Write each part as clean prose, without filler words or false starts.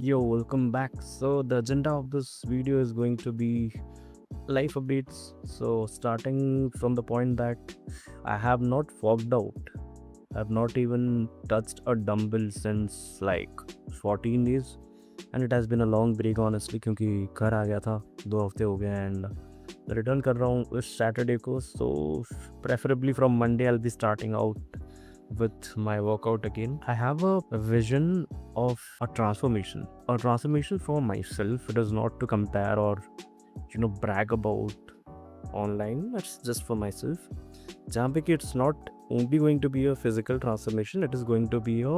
Yo, welcome back. So, the agenda of this video is going to be life updates. So, starting from the point that I have not worked out, I have not even touched a dumbbell since like 14 days, and it has been a long break honestly क्योंकि घर आ गया था 2 हफ्ते हो गए and return कर रहा हूँ इस सैटरडे को. So preferably from Monday I will be starting out with my workout again. I have a vision of a transformation for myself. It is not to compare or brag about online. It's just for myself. जहाँ पे कि it's not only going to be a physical transformation, it is going to be a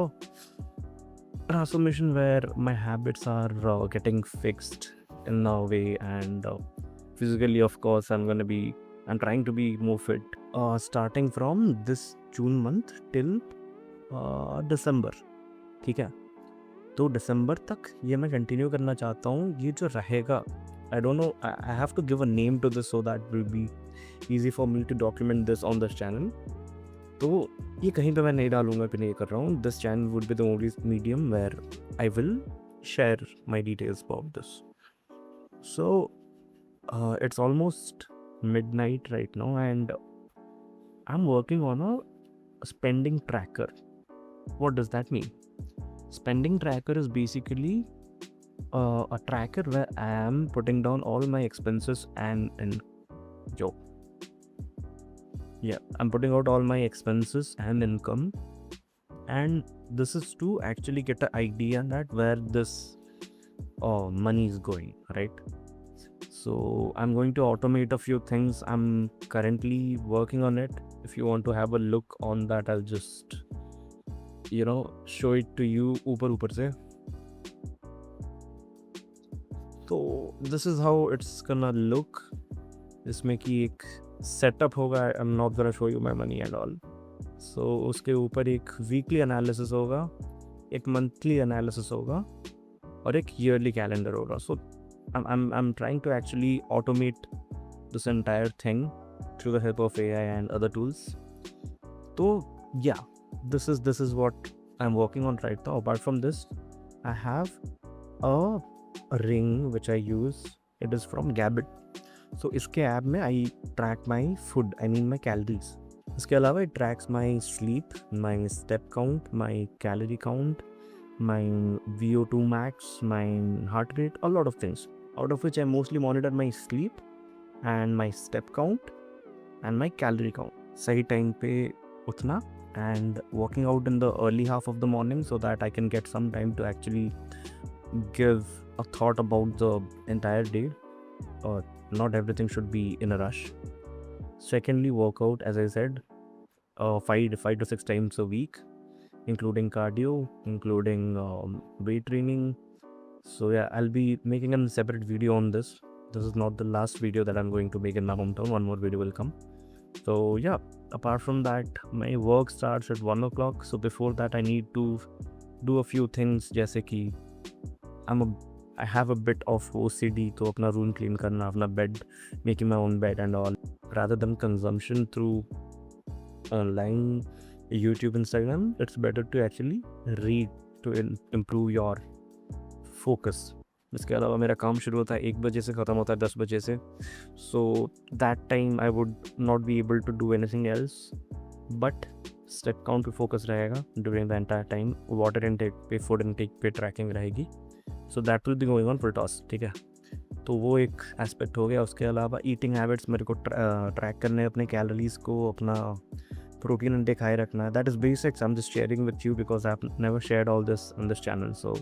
transformation where my habits are getting fixed in a way, and physically of course I'm trying to be more fit, starting from this June month till दिसंबर. ठीक है, तो दिसंबर तक ये मैं continue करना चाहता हूँ. ये जो रहेगा, I don't know, I have to give a name to this so that will be easy for me to document this on this channel. तो ये कहीं पे मैं नहीं डालूंगा कि नहीं कर रहा हूँ. This channel would be the only medium where I will share my details about this. So it's almost midnight right now and I'm working on a spending tracker. What does that mean? Spending tracker is basically a tracker where I am putting down all my expenses and yo yeah I'm putting out all my expenses and income, and this is to actually get an idea that where this money is going, right? So I'm going to automate a few things. I'm currently working on it. If you want to have a look on that, I'll just show it to you ऊपर से. तो this is how it's gonna look. इसमें कि एक setup होगा. I'm not gonna show you my money and all. So उसके ऊपर एक weekly analysis होगा, एक monthly analysis होगा और एक yearly calendar होगा. So I'm trying to actually automate this entire thing through the help of AI and other tools. So yeah, this is what I'm working on right now. Apart from this, I have a ring which I use. It is from Gabbit. So इसके app में I track my food, I mean my calories. इसके अलावा it tracks my sleep, my step count, my calorie count, my VO2 max, my heart rate, a lot of things, out of which I mostly monitor my sleep and my step count and my calorie count. सही time पे उठना and walking out in the early half of the morning so that I can get some time to actually give a thought about the entire day. Not everything should be in a rush. Secondly, workout, as I said, 5 to 6 times a week, including cardio, including weight training. So yeah, I'll be making a separate video on this. This is not the last video that I'm going to make in my hometown. One more video will come. So yeah, apart from that, my work starts at 1 o'clock. So before that, I need to do a few things. जैसे कि I have a bit of OCD, तो अपना room clean करना, अपना bed, making my own bed and all, rather than consumption through online, YouTube, Instagram. It's better to actually read to improve your focus. इसके अलावा मेरा काम शुरू होता है 1 बजे से, ख़त्म होता है 10 बजे से. So that time I would not be able to do anything else, but step count पे फोकस रहेगा during the entire time. Water intake पे, फूड इनटेक पे ट्रैकिंग रहेगी. So that will be going on full toss. ठीक है, तो वो एक एस्पेक्ट हो गया. उसके अलावा ईटिंग हैबिट्स मेरे को ट्रैक करने, अपने कैलोरीज को, अपना प्रोटीन इनटेक हाई रखना है. That is basics. I am just sharing with you because I have never shared all this on this channel. So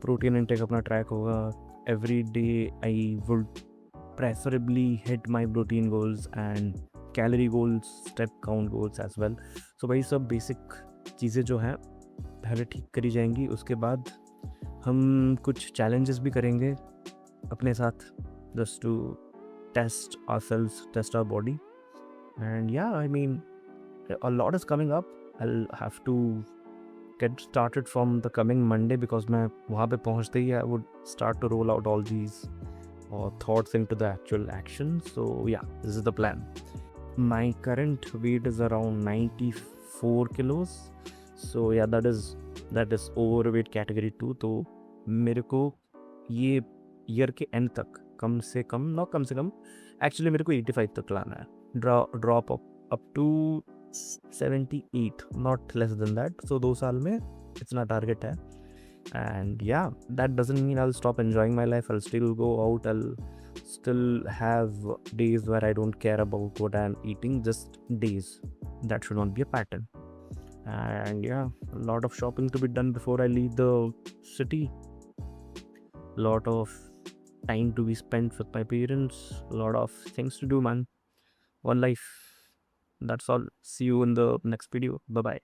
protein intake अपना ट्रैक होगा. Every day I would preferably hit my protein goals and calorie goals, step count goals as well. So भाई सब basic चीज़ें जो हैं पहले ठीक करी जाएंगी. उसके बाद हम कुछ चैलेंजेस भी करेंगे अपने साथ, just to test ourselves, test our body. And या I mean a lot is coming up. I'll have to get started from the coming Monday because मैं वहाँ पे पहुँचते ही I would start to roll out all these thoughts into the actual action. So yeah, this is the plan. My current weight is around 94 kilos. So yeah, that is overweight category 2. तो मेरे को ये year के and तक कम से कम actually मेरे को 85 तक लाना है, drop up to 78, not less than that. So 2 साल में इतना टारगेट है। And yeah, that doesn't mean I'll stop enjoying my life. I'll still go out. I'll still have days where I don't care about what I'm eating, just days. That should not be a pattern. And yeah, a lot of shopping to be done before I leave the city. A lot of time to be spent with my parents. A lot of things to do, man. One life. That's all. See you in the next video. Bye bye.